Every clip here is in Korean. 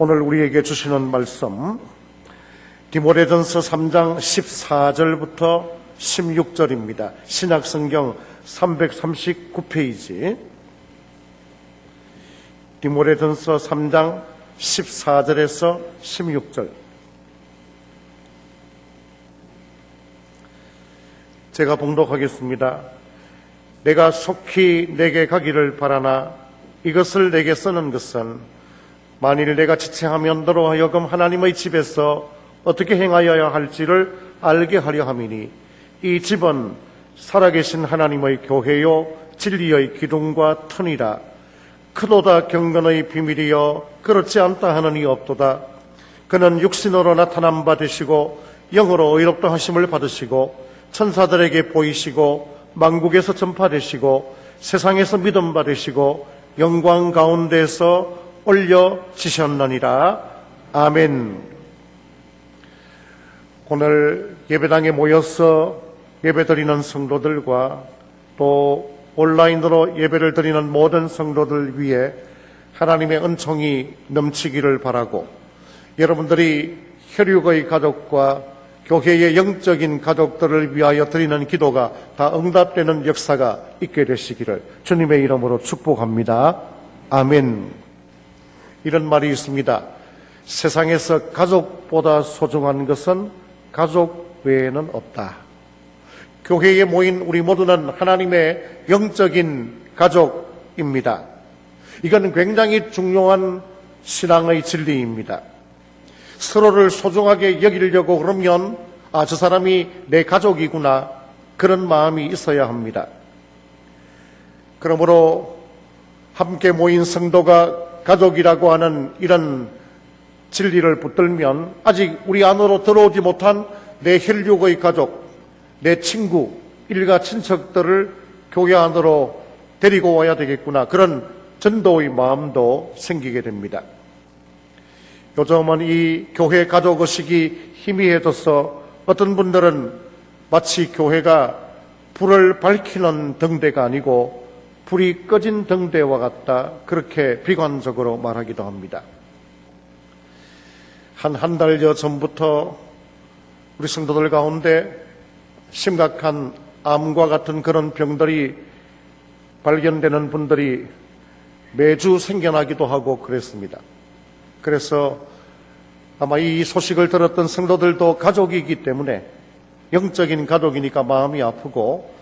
오늘 우리에게 주시는 말씀 디모데전서 3장 14절부터 16절입니다. 신약성경 339페이지 디모데전서 3장 14절에서 16절. 제가 봉독하겠습니다. 내가 속히 내게 가기를 바라나 이것을 내게 쓰는 것은 만일 내가 지체하면 너로 하여금 하나님의 집에서 어떻게 행하여야 할지를 알게 하려 함이니 이 집은 살아계신 하나님의 교회요 진리의 기둥과 터니라. 크도다 경건의 비밀이여 그렇지 않다 하는 이 없도다. 그는 육신으로 나타남 받으시고 영으로 의롭다 하심을 받으시고 천사들에게 보이시고 만국에서 전파되시고 세상에서 믿음 받으시고 영광 가운데서 올려지셨느니라. 아멘. 오늘 예배당에 모여서 예배드리는 성도들과 또 온라인으로 예배를 드리는 모든 성도들 위해 하나님의 은총이 넘치기를 바라고, 여러분들이 혈육의 가족과 교회의 영적인 가족들을 위하여 드리는 기도가 다 응답되는 역사가 있게 되시기를 주님의 이름으로 축복합니다. 아멘. 이런 말이 있습니다. 세상에서 가족보다 소중한 것은 가족 외에는 없다. 교회에 모인 우리 모두는 하나님의 영적인 가족입니다. 이건 굉장히 중요한 신앙의 진리입니다. 서로를 소중하게 여기려고 그러면 저 사람이 내 가족이구나, 그런 마음이 있어야 합니다. 그러므로 함께 모인 성도가 가족이라고 하는 이런 진리를 붙들면 아직 우리 안으로 들어오지 못한 내 혈육의 가족, 내 친구, 일가 친척들을 교회 안으로 데리고 와야 되겠구나, 그런 전도의 마음도 생기게 됩니다. 요즘은 이 교회 가족의식이 희미해져서 어떤 분들은 마치 교회가 불을 밝히는 등대가 아니고 불이 꺼진 등대와 같다, 그렇게 비관적으로 말하기도 합니다. 한 달여 전부터 우리 성도들 가운데 심각한 암과 같은 그런 병들이 발견되는 분들이 매주 생겨나기도 하고 그랬습니다. 그래서 아마 이 소식을 들었던 성도들도 가족이기 때문에, 영적인 가족이니까 마음이 아프고,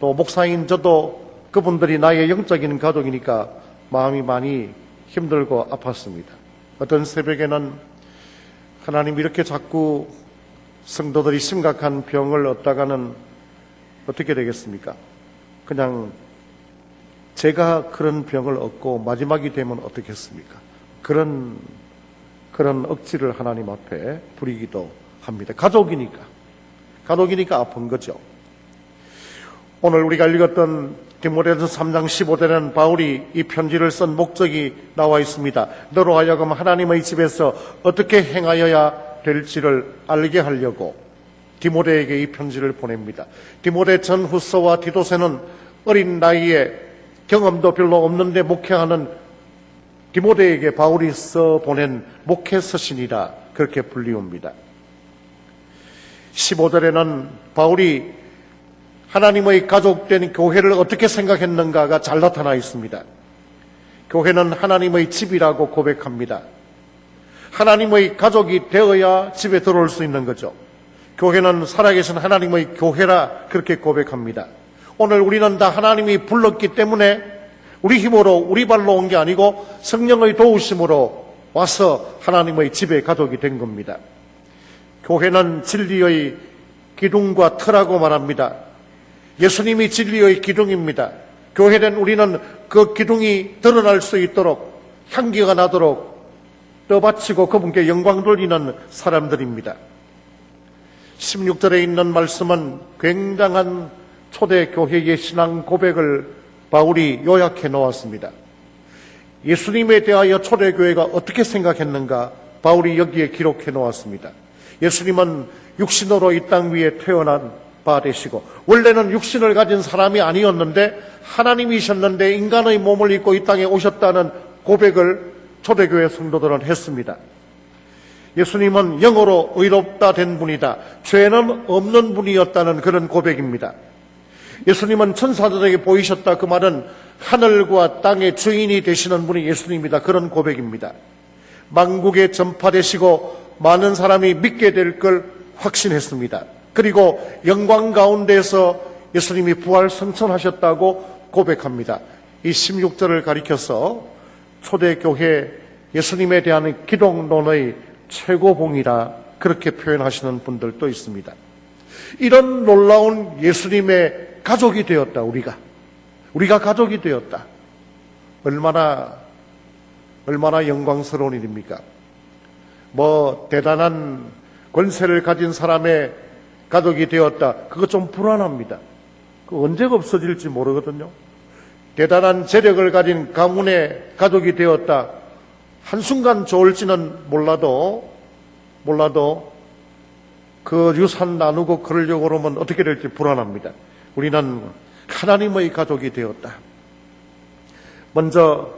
또 목사인 저도 그분들이 나의 영적인 가족이니까 마음이 많이 힘들고 아팠습니다. 어떤 새벽에는 하나님, 이렇게 자꾸 성도들이 심각한 병을 얻다가는 어떻게 되겠습니까? 그냥 제가 그런 병을 얻고 마지막이 되면 어떻겠습니까? 그런 억지를 하나님 앞에 부리기도 합니다. 가족이니까 아픈 거죠. 오늘 우리가 읽었던 디모데전서 3장 15절에는 바울이 이 편지를 쓴 목적이 나와 있습니다. 너로 하여금 하나님의 집에서 어떻게 행하여야 될지를 알게 하려고 디모데에게 이 편지를 보냅니다. 디모데 전후서와 디도서는 어린 나이에 경험도 별로 없는데 목회하는 디모데에게 바울이 써보낸 목회서신이라 그렇게 불리웁니다. 15절에는 바울이 하나님의 가족된 교회를 어떻게 생각했는가가 잘 나타나 있습니다. 교회는 하나님의 집이라고 고백합니다. 하나님의 가족이 되어야 집에 들어올 수 있는 거죠. 교회는 살아계신 하나님의 교회라 그렇게 고백합니다. 오늘 우리는 다 하나님이 불렀기 때문에 우리 힘으로 우리 발로 온 게 아니고 성령의 도우심으로 와서 하나님의 집의 가족이 된 겁니다. 교회는 진리의 기둥과 터라고 말합니다. 예수님이 진리의 기둥입니다. 교회된 우리는 그 기둥이 드러날 수 있도록, 향기가 나도록 떠받치고 그분께 영광 돌리는 사람들입니다. 16절에 있는 말씀은 굉장한 초대교회의 신앙 고백을 바울이 요약해 놓았습니다. 예수님에 대하여 초대교회가 어떻게 생각했는가 바울이 여기에 기록해 놓았습니다. 예수님은 육신으로 이 땅 위에 태어난 바 되시고, 원래는 육신을 가진 사람이 아니었는데 하나님이셨는데 인간의 몸을 입고 이 땅에 오셨다는 고백을 초대교회 성도들은 했습니다. 예수님은 영으로 의롭다 된 분이다. 죄는 없는 분이었다는 그런 고백입니다. 예수님은 천사들에게 보이셨다. 그 말은 하늘과 땅의 주인이 되시는 분이 예수님이다. 그런 고백입니다. 만국에 전파되시고 많은 사람이 믿게 될 걸 확신했습니다. 그리고 영광 가운데서 예수님이 부활 승천하셨다고 고백합니다. 이 16절을 가리켜서 초대교회 예수님에 대한 기독론의 최고봉이라 그렇게 표현하시는 분들도 있습니다. 이런 놀라운 예수님의 가족이 되었다. 우리가 가족이 되었다. 얼마나 영광스러운 일입니까? 대단한 권세를 가진 사람의 가족이 되었다. 그거 좀 불안합니다. 그 언제가 없어질지 모르거든요. 대단한 재력을 가진 가문의 가족이 되었다. 한순간 좋을지는 몰라도 그 유산 나누고 그러려고 그러면 어떻게 될지 불안합니다. 우리는 하나님의 가족이 되었다. 먼저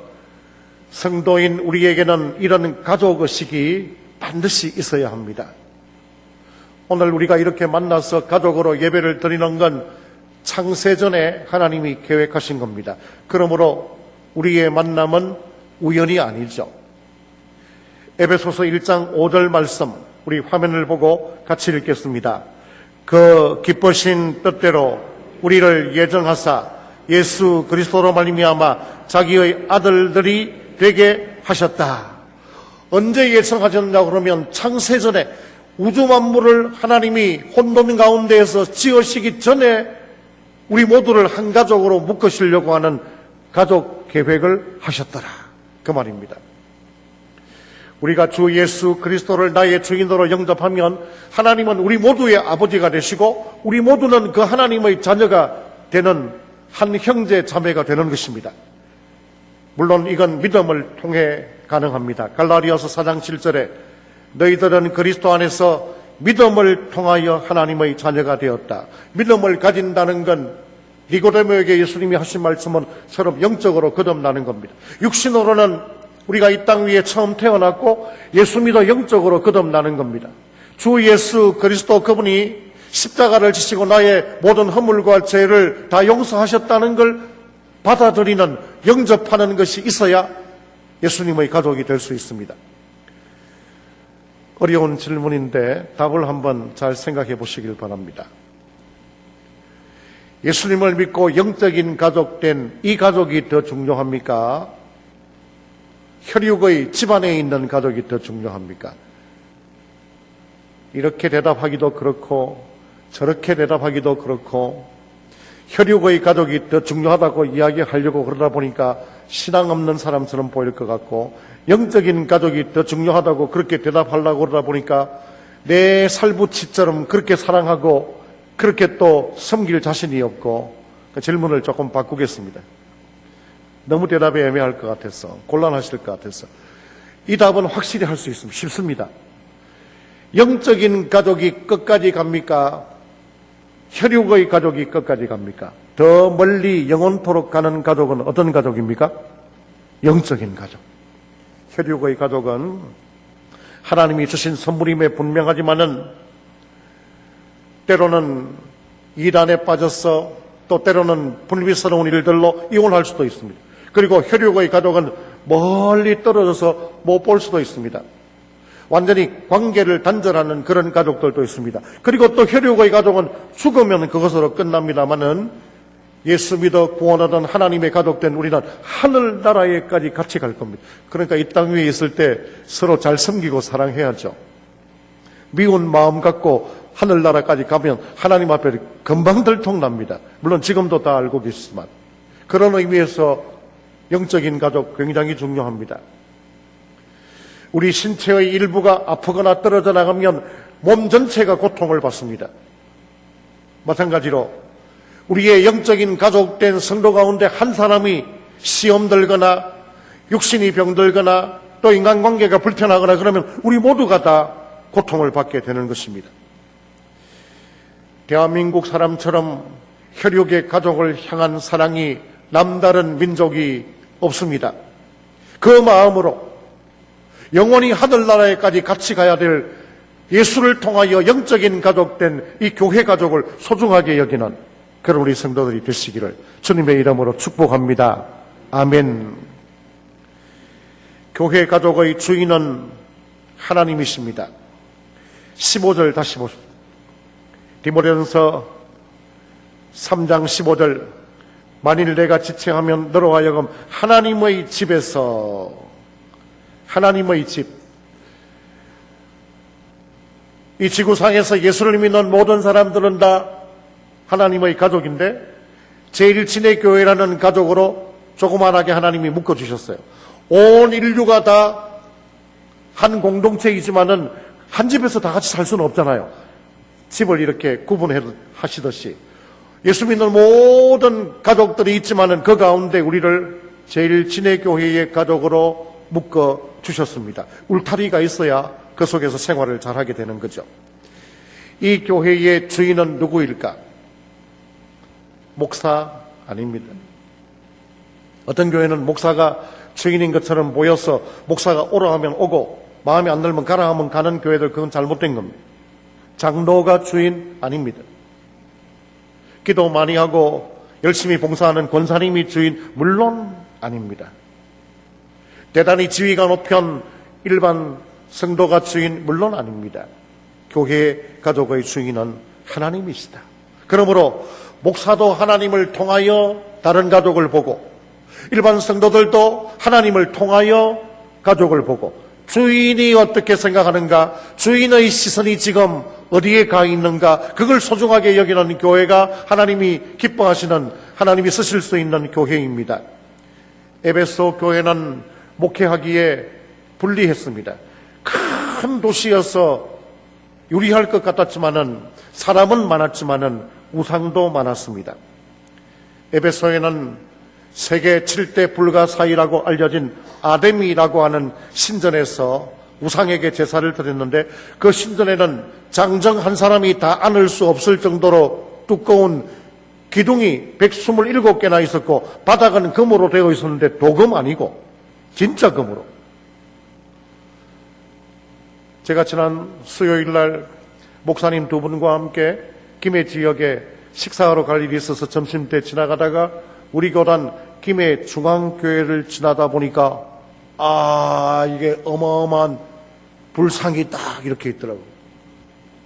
성도인 우리에게는 이런 가족의식이 반드시 있어야 합니다. 오늘 우리가 이렇게 만나서 가족으로 예배를 드리는 건 창세전에 하나님이 계획하신 겁니다. 그러므로 우리의 만남은 우연이 아니죠. 에베소서 1장 5절 말씀 우리 화면을 보고 같이 읽겠습니다. 그 기쁘신 뜻대로 우리를 예정하사 예수 그리스도로 말미암아 자기의 아들들이 되게 하셨다. 언제 예정하셨냐고 그러면 창세전에 우주 만물을 하나님이 혼돈 가운데에서 지으시기 전에 우리 모두를 한 가족으로 묶으시려고 하는 가족 계획을 하셨더라. 그 말입니다. 우리가 주 예수 그리스도를 나의 주인으로 영접하면 하나님은 우리 모두의 아버지가 되시고 우리 모두는 그 하나님의 자녀가 되는 한 형제 자매가 되는 것입니다. 물론 이건 믿음을 통해 가능합니다. 갈라디아서 4장 7절에 너희들은 그리스도 안에서 믿음을 통하여 하나님의 자녀가 되었다. 믿음을 가진다는 건 니고데모에게 예수님이 하신 말씀은 서로 영적으로 거듭나는 겁니다. 육신으로는 우리가 이 땅 위에 처음 태어났고 예수 믿어 영적으로 거듭나는 겁니다. 주 예수 그리스도 그분이 십자가를 지시고 나의 모든 허물과 죄를 다 용서하셨다는 걸 받아들이는 영접하는 것이 있어야 예수님의 가족이 될 수 있습니다. 어려운 질문인데 답을 한번 잘 생각해 보시길 바랍니다. 예수님을 믿고 영적인 가족된 이 가족이 더 중요합니까? 혈육의 집안에 있는 가족이 더 중요합니까? 이렇게 대답하기도 그렇고 저렇게 대답하기도 그렇고 혈육의 가족이 더 중요하다고 이야기하려고 그러다 보니까 신앙 없는 사람처럼 보일 것 같고 영적인 가족이 더 중요하다고 그렇게 대답하려고 그러다 보니까 내 살부치처럼 그렇게 사랑하고 그렇게 또 섬길 자신이 없고 그 질문을 조금 바꾸겠습니다. 너무 대답이 애매할 것 같아서 곤란하실 것 같아서 이 답은 확실히 할 수 있습니다. 쉽습니다. 영적인 가족이 끝까지 갑니까? 혈육의 가족이 끝까지 갑니까? 더 멀리 영원토록 가는 가족은 어떤 가족입니까? 영적인 가족. 혈육의 가족은 하나님이 주신 선물임에 분명하지만은 때로는 이단에 빠져서 또 때로는 불미스러운 일들로 이혼할 수도 있습니다. 그리고 혈육의 가족은 멀리 떨어져서 못 볼 수도 있습니다. 완전히 관계를 단절하는 그런 가족들도 있습니다. 그리고 또 혈육의 가족은 죽으면 그것으로 끝납니다마는 예수 믿어 구원하던 하나님의 가족된 우리는 하늘나라에까지 같이 갈 겁니다. 그러니까 이 땅 위에 있을 때 서로 잘 섬기고 사랑해야죠. 미운 마음 갖고 하늘나라까지 가면 하나님 앞에 금방 들통납니다. 물론 지금도 다 알고 계시지만 그런 의미에서 영적인 가족 굉장히 중요합니다. 우리 신체의 일부가 아프거나 떨어져 나가면 몸 전체가 고통을 받습니다. 마찬가지로 우리의 영적인 가족된 성도 가운데 한 사람이 시험 들거나 육신이 병들거나 또 인간관계가 불편하거나 그러면 우리 모두가 다 고통을 받게 되는 것입니다. 대한민국 사람처럼 혈육의 가족을 향한 사랑이 남다른 민족이 없습니다. 그 마음으로 영원히 하늘나라에까지 같이 가야 될 예수를 통하여 영적인 가족된 이 교회 가족을 소중하게 여기는 그런 우리 성도들이 되시기를 주님의 이름으로 축복합니다. 아멘. 교회 가족의 주인은 하나님이십니다. 15절 다시 보십시오. 디모데전서 3장 15절 만일 내가 지체하면 너로 하여금 하나님의 집에서 하나님의 집 이 지구상에서 예수를 믿는 모든 사람들은 다 하나님의 가족인데 제1친의 교회라는 가족으로 조그만하게 하나님이 묶어주셨어요. 온 인류가 다 한 공동체이지만은 한 집에서 다 같이 살 수는 없잖아요. 집을 이렇게 구분하시듯이 예수 믿는 모든 가족들이 있지만은 그 가운데 우리를 제1친의 교회의 가족으로 묶어주셨습니다. 울타리가 있어야 그 속에서 생활을 잘하게 되는 거죠. 이 교회의 주인은 누구일까? 목사 아닙니다. 어떤 교회는 목사가 주인인 것처럼 보여서 목사가 오라 하면 오고 마음에 안 들면 가라 하면 가는 교회들, 그건 잘못된 겁니다. 장로가 주인 아닙니다. 기도 많이 하고 열심히 봉사하는 권사님이 주인 물론 아닙니다. 대단히 지위가 높은 일반 성도가 주인 물론 아닙니다. 교회 가족의 주인은 하나님이시다. 그러므로 목사도 하나님을 통하여 다른 가족을 보고 일반 성도들도 하나님을 통하여 가족을 보고 주인이 어떻게 생각하는가, 주인의 시선이 지금 어디에 가 있는가, 그걸 소중하게 여기는 교회가 하나님이 기뻐하시는, 하나님이 쓰실 수 있는 교회입니다. 에베소 교회는 목회하기에 불리했습니다. 큰 도시여서 유리할 것 같았지만은 사람은 많았지만은 우상도 많았습니다. 에베소에는 세계 7대 불가사의라고 알려진 아데미라고 하는 신전에서 우상에게 제사를 드렸는데 그 신전에는 장정 한 사람이 다 안을 수 없을 정도로 두꺼운 기둥이 127개나 있었고 바닥은 금으로 되어 있었는데 도금 아니고 진짜 금으로. 제가 지난 수요일 날 목사님 두 분과 함께 김해 지역에 식사하러 갈 일이 있어서 점심때 지나가다가 우리 교단 김해 중앙교회를 지나다 보니까 이게 어마어마한 불상이 딱 이렇게 있더라고요.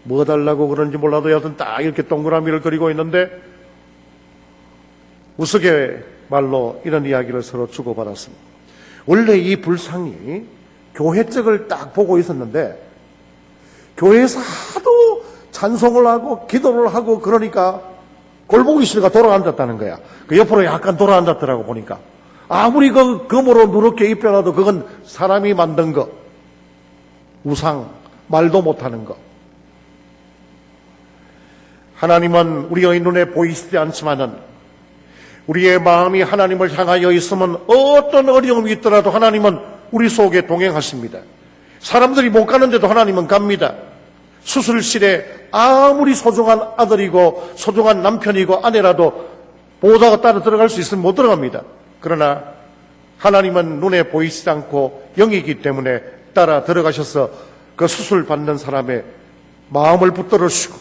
뭐 달라고 그런지 몰라도 여하튼 딱 이렇게 동그라미를 그리고 있는데 우스갯말로 이런 이야기를 서로 주고받았습니다. 원래 이 불상이 교회 쪽을 딱 보고 있었는데 교회에서 하도 찬송을 하고 기도를 하고 그러니까 골목이 씨가 돌아앉았다는 거야. 그 옆으로 약간 돌아앉았더라고 보니까. 아무리 그 금으로 누렇게 입혀놔도 그건 사람이 만든 거. 우상, 말도 못하는 거. 하나님은 우리의 눈에 보이시지 않지만은 우리의 마음이 하나님을 향하여 있으면 어떤 어려움이 있더라도 하나님은 우리 속에 동행하십니다. 사람들이 못 가는데도 하나님은 갑니다. 수술실에 아무리 소중한 아들이고 소중한 남편이고 아내라도 보호자가 따라 들어갈 수 있으면 못 들어갑니다. 그러나 하나님은 눈에 보이지 않고 영이기 때문에 따라 들어가셔서 그 수술 받는 사람의 마음을 붙들어 주시고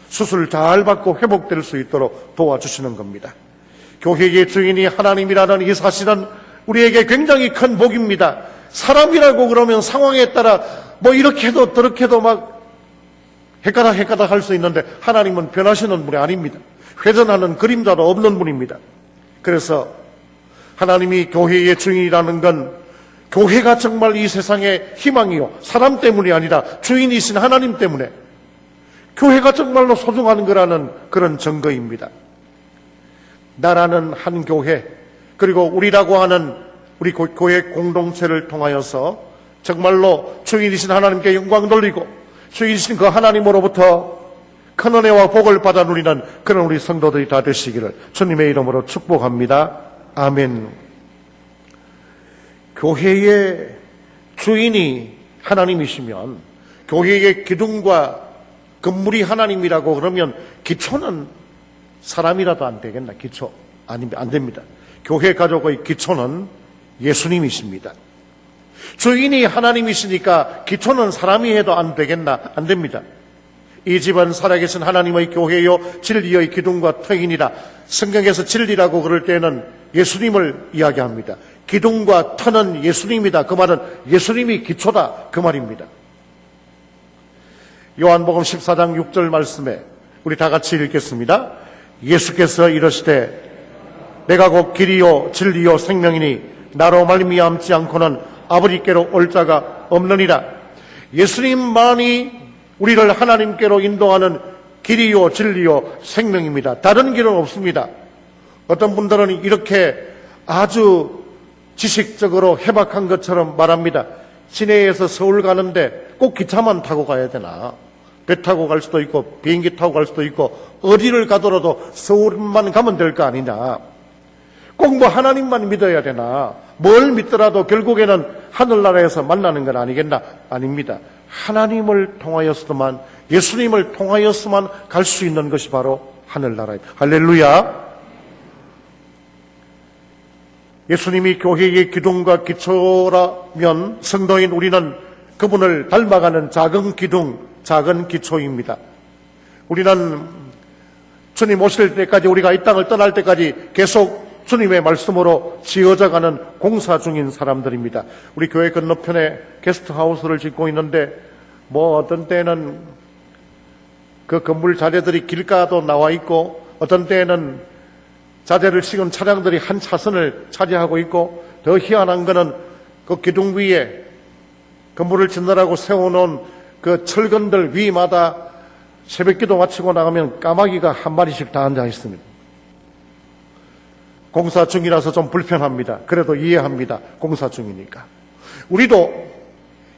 수술 잘 받고 회복될 수 있도록 도와주시는 겁니다. 교회의 주인이 하나님이라는 이 사실은 우리에게 굉장히 큰 복입니다. 사람이라고 그러면 상황에 따라 뭐 이렇게 해도 저렇게 해도 막 헷가닥 할 수 있는데 하나님은 변하시는 분이 아닙니다. 회전하는 그림자도 없는 분입니다. 그래서 하나님이 교회의 주인이라는 건 교회가 정말 이 세상의 희망이요 사람 때문이 아니라 주인이신 하나님 때문에 교회가 정말로 소중한 거라는 그런 증거입니다. 나라는 한 교회 그리고 우리라고 하는 우리 교회 공동체를 통하여서 정말로 주인이신 하나님께 영광 돌리고 주인이신 그 하나님으로부터 큰 은혜와 복을 받아 누리는 그런 우리 성도들이 다 되시기를 주님의 이름으로 축복합니다. 아멘. 교회의 주인이 하나님이시면 교회의 기둥과 건물이 하나님이라고 그러면 기초는 사람이라도 안 되겠나? 기초 안 됩니다. 교회 가족의 기초는 예수님이십니다. 주인이 하나님이시니까 기초는 사람이 해도 안 되겠나? 안 됩니다. 이 집은 살아계신 하나님의 교회요 진리의 기둥과 터이니라. 성경에서 진리라고 그럴 때는 예수님을 이야기합니다. 기둥과 터는 예수님이다. 그 말은 예수님이 기초다. 그 말입니다. 요한복음 14장 6절 말씀에 우리 다 같이 읽겠습니다. 예수께서 이르시되 내가 곧 길이요 진리요 생명이니 나로 말미암지 않고는 아버지께로 올 자가 없느니라. 예수님만이 우리를 하나님께로 인도하는 길이요 진리요 생명입니다. 다른 길은 없습니다. 어떤 분들은 이렇게 아주 지식적으로 해박한 것처럼 말합니다. 시내에서 서울 가는데 꼭 기차만 타고 가야 되나? 배 타고 갈 수도 있고 비행기 타고 갈 수도 있고 어디를 가더라도 서울만 가면 될 거 아니냐? 꼭 뭐 하나님만 믿어야 되나? 뭘 믿더라도 결국에는 하늘나라에서 만나는 건 아니겠나? 아닙니다. 하나님을 통하여서만, 예수님을 통하여서만 갈 수 있는 것이 바로 하늘나라입니다. 할렐루야. 예수님이 교회의 기둥과 기초라면 성도인 우리는 그분을 닮아가는 작은 기둥, 작은 기초입니다. 우리는 주님 오실 때까지, 우리가 이 땅을 떠날 때까지 계속 주님의 말씀으로 지어져가는 공사 중인 사람들입니다. 우리 교회 건너편에 게스트하우스를 짓고 있는데 뭐 어떤 때는 그 건물 자재들이 길가도 나와 있고 어떤 때는 자재를 싣은 차량들이 한 차선을 차지하고 있고 더 희한한 거는 그 기둥 위에 건물을 짓느라고 세워놓은 그 철근들 위마다 새벽기도 마치고 나가면 까마귀가 한 마리씩 다 앉아 있습니다. 공사 중이라서 좀 불편합니다. 그래도 이해합니다. 공사 중이니까. 우리도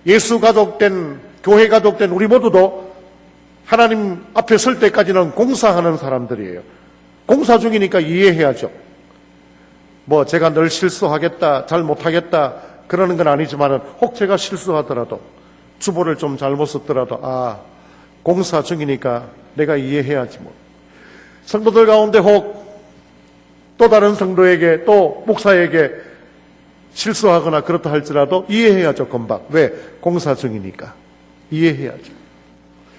예수 가족된, 교회 가족된 우리 모두도 하나님 앞에 설 때까지는 공사하는 사람들이에요. 공사 중이니까 이해해야죠. 뭐 제가 늘 실수하겠다, 잘 못하겠다 그러는 건 아니지만 혹 제가 실수하더라도 주보를 좀 잘못 썼더라도 공사 중이니까 내가 이해해야지 뭐. 성도들 가운데 혹 또 다른 성도에게 또 목사에게 실수하거나 그렇다 할지라도 이해해야죠. 금방. 왜? 공사 중이니까. 이해해야죠.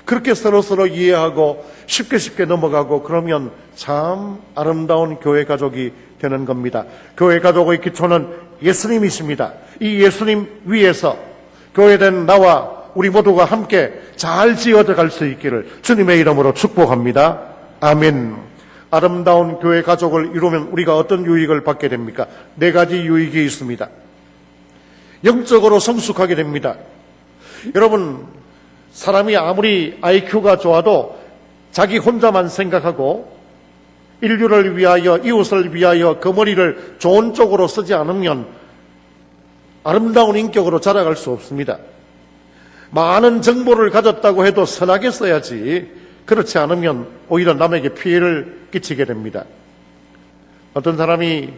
그렇게 서로 이해하고 쉽게 넘어가고 그러면 참 아름다운 교회 가족이 되는 겁니다. 교회 가족의 기초는 예수님이십니다. 이 예수님 위에서 교회된 나와 우리 모두가 함께 잘 지어져 갈 수 있기를 주님의 이름으로 축복합니다. 아멘. 아름다운 교회 가족을 이루면 우리가 어떤 유익을 받게 됩니까? 4가지 유익이 있습니다. 영적으로 성숙하게 됩니다. 여러분, 사람이 아무리 IQ가 좋아도 자기 혼자만 생각하고 인류를 위하여, 이웃을 위하여 그 머리를 좋은 쪽으로 쓰지 않으면 아름다운 인격으로 자라갈 수 없습니다. 많은 정보를 가졌다고 해도 선하게 써야지, 그렇지 않으면 오히려 남에게 피해를 끼치게 됩니다. 어떤 사람이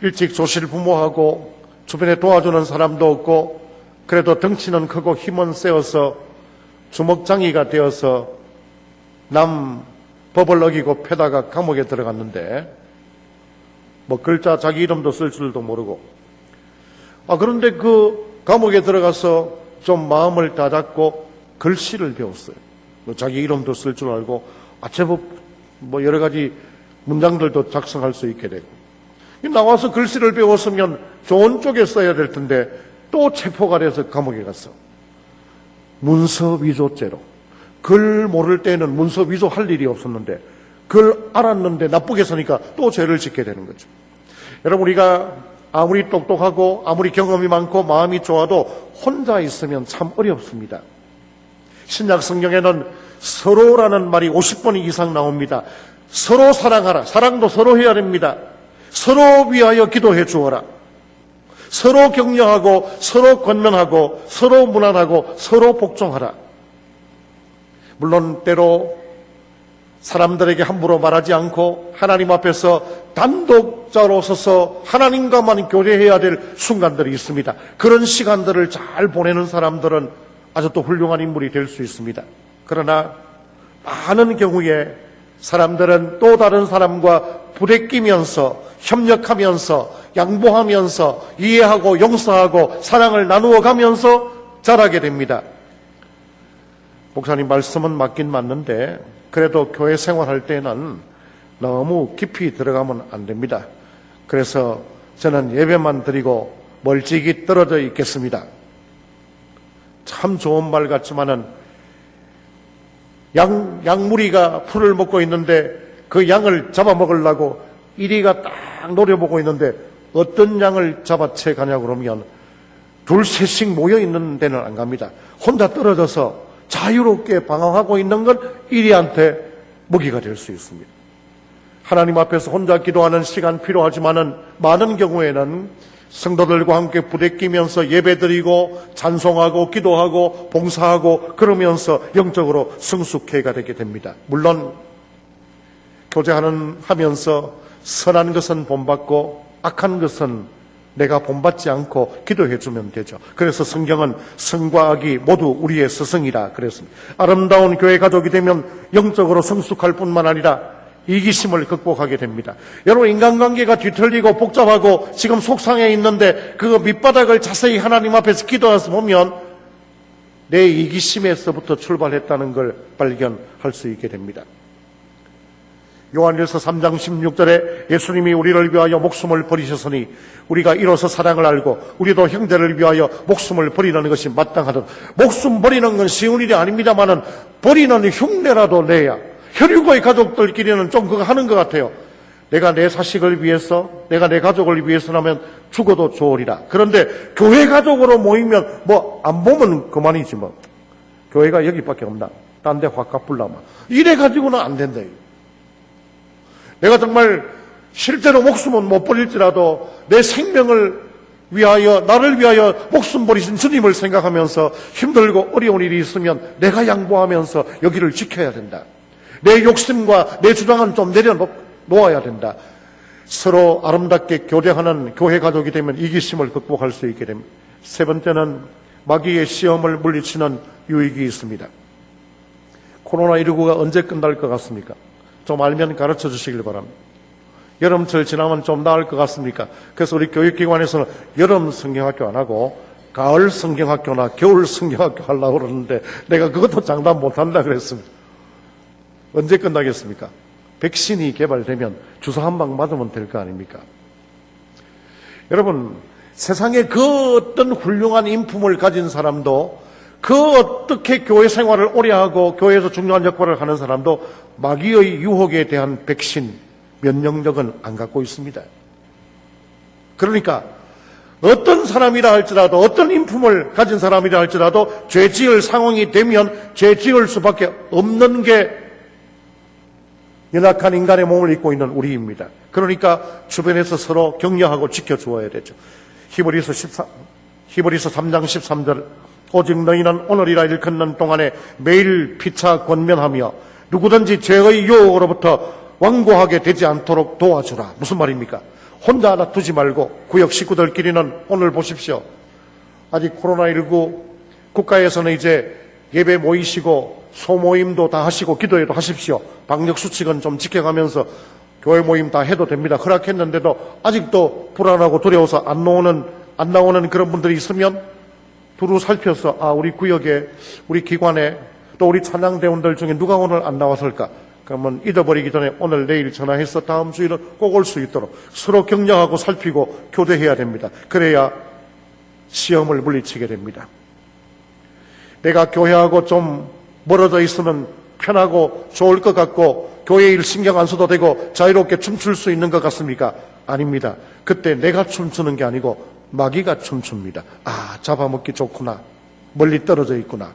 일찍 조실부모하고 주변에 도와주는 사람도 없고 그래도 덩치는 크고 힘은 세어서 주먹장이가 되어서 남 법을 어기고 패다가 감옥에 들어갔는데 뭐 글자 자기 이름도 쓸 줄도 모르고 그런데 그 감옥에 들어가서 좀 마음을 다잡고 글씨를 배웠어요. 자기 이름도 쓸 줄 알고 제법 뭐 여러 가지 문장들도 작성할 수 있게 되고 나와서 글씨를 배웠으면 좋은 쪽에 써야 될 텐데 또 체포가 돼서 감옥에 갔어. 문서 위조죄로. 글 모를 때는 문서 위조할 일이 없었는데 글 알았는데 나쁘게 쓰니까 또 죄를 짓게 되는 거죠. 여러분, 우리가 아무리 똑똑하고 아무리 경험이 많고 마음이 좋아도 혼자 있으면 참 어렵습니다. 신약 성경에는 서로라는 말이 50번 이상 나옵니다. 서로 사랑하라. 사랑도 서로 해야 됩니다. 서로 위하여 기도해 주어라. 서로 격려하고 서로 권면하고 서로 문안하고 서로 복종하라. 물론 때로 사람들에게 함부로 말하지 않고 하나님 앞에서 단독자로 서서 하나님과만 교제해야 될 순간들이 있습니다. 그런 시간들을 잘 보내는 사람들은 아주 또 훌륭한 인물이 될 수 있습니다. 그러나 많은 경우에 사람들은 또 다른 사람과 부대끼면서 협력하면서 양보하면서 이해하고 용서하고 사랑을 나누어 가면서 자라게 됩니다. 목사님 말씀은 맞긴 맞는데 그래도 교회 생활할 때는 너무 깊이 들어가면 안 됩니다. 그래서 저는 예배만 드리고 멀찍이 떨어져 있겠습니다. 참 좋은 말 같지만은 양무리가 풀을 먹고 있는데 그 양을 잡아먹으려고 이리가 딱 노려보고 있는데 어떤 양을 잡아채 가냐 그러면 둘 셋씩 모여 있는 데는 안 갑니다. 혼자 떨어져서 자유롭게 방황하고 있는 건 이리한테 먹이가 될 수 있습니다. 하나님 앞에서 혼자 기도하는 시간 필요하지만은 많은 경우에는 성도들과 함께 부대끼면서 예배드리고 찬송하고 기도하고 봉사하고 그러면서 영적으로 성숙해가 되게 됩니다. 물론 교제하면서 선한 것은 본받고 악한 것은 내가 본받지 않고 기도해 주면 되죠. 그래서 성경은 성과 악이 모두 우리의 스승이라 그랬습니다. 아름다운 교회 가족이 되면 영적으로 성숙할 뿐만 아니라 이기심을 극복하게 됩니다. 여러분, 인간관계가 뒤틀리고 복잡하고 지금 속상해 있는데 그 밑바닥을 자세히 하나님 앞에서 기도해서 보면 내 이기심에서부터 출발했다는 걸 발견할 수 있게 됩니다. 요한일서 3장 16절에 예수님이 우리를 위하여 목숨을 버리셨으니 우리가 이로써 사랑을 알고 우리도 형제를 위하여 목숨을 버리는 것이 마땅하다. 목숨 버리는 건 쉬운 일이 아닙니다만은 버리는 흉내라도 내야. 혈육의 가족들끼리는 좀 그거 하는 것 같아요. 내가 내 자식을 위해서, 내가 내 가족을 위해서라면 죽어도 좋으리라. 그런데 교회 가족으로 모이면 뭐 안 보면 그만이지 뭐. 교회가 여기밖에 없나. 딴 데 확 갚으려면. 이래 가지고는 안 된다. 내가 정말 실제로 목숨은 못 버릴지라도 내 생명을 위하여, 나를 위하여 목숨 버리신 주님을 생각하면서 힘들고 어려운 일이 있으면 내가 양보하면서 여기를 지켜야 된다. 내 욕심과 내 주장은 좀 내려놓아야 된다. 서로 아름답게 교제하는 교회 가족이 되면 이기심을 극복할 수 있게 됩니다. 세 번째는 마귀의 시험을 물리치는 유익이 있습니다. 코로나19가 언제 끝날 것 같습니까? 좀 알면 가르쳐 주시길 바랍니다. 여름철 지나면 좀 나을 것 같습니까? 그래서 우리 교육기관에서는 여름 성경학교 안 하고 가을 성경학교나 겨울 성경학교 하려고 그러는데 내가 그것도 장담 못한다 그랬습니다. 언제 끝나겠습니까? 백신이 개발되면 주사 한 방 맞으면 될 거 아닙니까? 여러분, 세상에 그 어떤 훌륭한 인품을 가진 사람도 그 어떻게 교회 생활을 오래 하고 교회에서 중요한 역할을 하는 사람도 마귀의 유혹에 대한 백신, 면역력은 안 갖고 있습니다. 그러니까 어떤 사람이라 할지라도 어떤 인품을 가진 사람이라 할지라도 죄 지을 상황이 되면 죄 지을 수밖에 없는 게 연약한 인간의 몸을 입고 있는 우리입니다. 그러니까 주변에서 서로 격려하고 지켜주어야 되죠. 히브리서 3장 13절 오직 너희는 오늘이라 일컫는 동안에 매일 피차 권면하며 누구든지 죄의 유혹으로부터 완고하게 되지 않도록 도와주라. 무슨 말입니까? 혼자 놔두지 말고 구역 식구들끼리는 오늘 보십시오. 아직 코로나19 국가에서는 이제 예배 모이시고 소모임도 다 하시고 기도회도 하십시오. 방역수칙은 좀 지켜가면서 교회 모임 다 해도 됩니다. 허락했는데도 아직도 불안하고 두려워서 안 나오는 그런 분들이 있으면 두루 살펴서 우리 구역에, 우리 기관에 또 우리 찬양대원들 중에 누가 오늘 안 나왔을까? 그러면 잊어버리기 전에 오늘 내일 전화해서 다음 주일은 꼭 올 수 있도록 서로 격려하고 살피고 교대해야 됩니다. 그래야 시험을 물리치게 됩니다. 내가 교회하고 좀 멀어져 있으면 편하고 좋을 것 같고 교회 일 신경 안 써도 되고 자유롭게 춤출 수 있는 것 같습니까? 아닙니다. 그때 내가 춤추는 게 아니고 마귀가 춤춥니다. 잡아먹기 좋구나. 멀리 떨어져 있구나.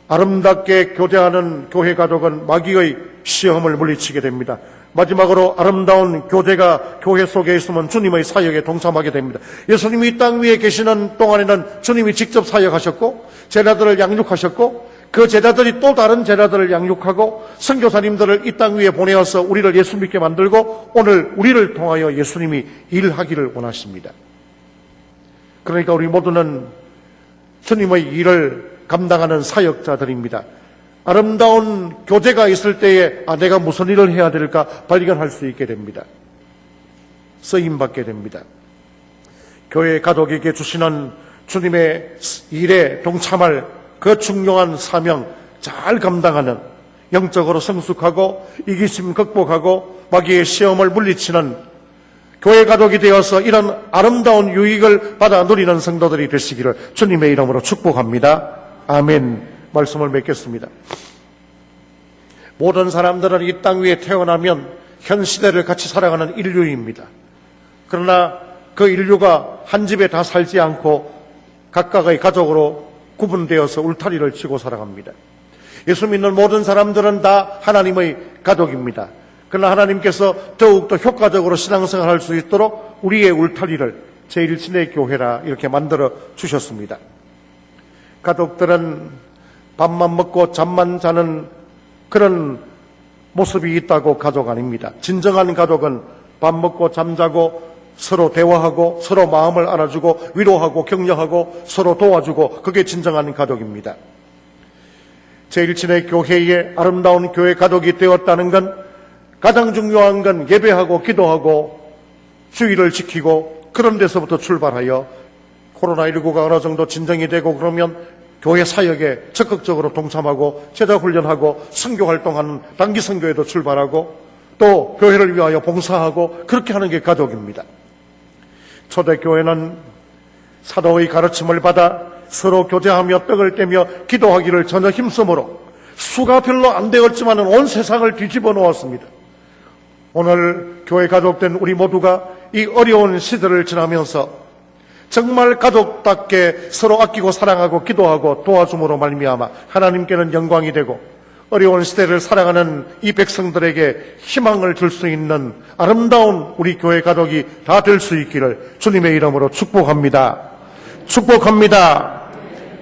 아름답게 교제하는 교회 가족은 마귀의 시험을 물리치게 됩니다. 마지막으로 아름다운 교제가 교회 속에 있으면 주님의 사역에 동참하게 됩니다. 예수님이 이 땅 위에 계시는 동안에는 주님이 직접 사역하셨고 제자들을 양육하셨고 그 제자들이 또 다른 제자들을 양육하고 선교사님들을 이 땅 위에 보내어서 우리를 예수 믿게 만들고 오늘 우리를 통하여 예수님이 일하기를 원하십니다. 그러니까 우리 모두는 주님의 일을 감당하는 사역자들입니다. 아름다운 교제가 있을 때에 내가 무슨 일을 해야 될까 발견할 수 있게 됩니다. 쓰임받게 됩니다. 교회 가족에게 주시는 주님의 일에 동참할 그 중요한 사명 잘 감당하는, 영적으로 성숙하고 이기심 극복하고 마귀의 시험을 물리치는 교회 가족이 되어서 이런 아름다운 유익을 받아 누리는 성도들이 되시기를 주님의 이름으로 축복합니다. 아멘. 말씀을 맺겠습니다. 모든 사람들은 이 땅 위에 태어나면 현 시대를 같이 살아가는 인류입니다. 그러나 그 인류가 한 집에 다 살지 않고 각각의 가족으로 구분되어서 울타리를 치고 살아갑니다. 예수 믿는 모든 사람들은 다 하나님의 가족입니다. 그러나 하나님께서 더욱더 효과적으로 신앙생활할 수 있도록 우리의 울타리를 제1친의 교회라 이렇게 만들어 주셨습니다. 가족들은 밥만 먹고 잠만 자는 그런 모습이 있다고 가족 아닙니다. 진정한 가족은 밥 먹고 잠자고 서로 대화하고 서로 마음을 알아주고 위로하고 격려하고 서로 도와주고, 그게 진정한 가족입니다. 제1친의 교회의 아름다운 교회 가족이 되었다는 건 가장 중요한 건 예배하고 기도하고 주의를 지키고 그런 데서부터 출발하여 코로나19가 어느 정도 진정이 되고 그러면 교회 사역에 적극적으로 동참하고 제자훈련하고 선교활동하는 단기 선교에도 출발하고 또 교회를 위하여 봉사하고 그렇게 하는 게 가족입니다. 초대교회는 사도의 가르침을 받아 서로 교제하며 떡을 떼며 기도하기를 전혀 힘쓰므로 수가 별로 안 되었지만 온 세상을 뒤집어 놓았습니다. 오늘 교회 가족된 우리 모두가 이 어려운 시대를 지나면서 정말 가족답게 서로 아끼고 사랑하고 기도하고 도와줌으로 말미암아 하나님께는 영광이 되고 어려운 시대를 살아가는 이 백성들에게 희망을 줄 수 있는 아름다운 우리 교회 가족이 다 될 수 있기를 주님의 이름으로 축복합니다. 축복합니다.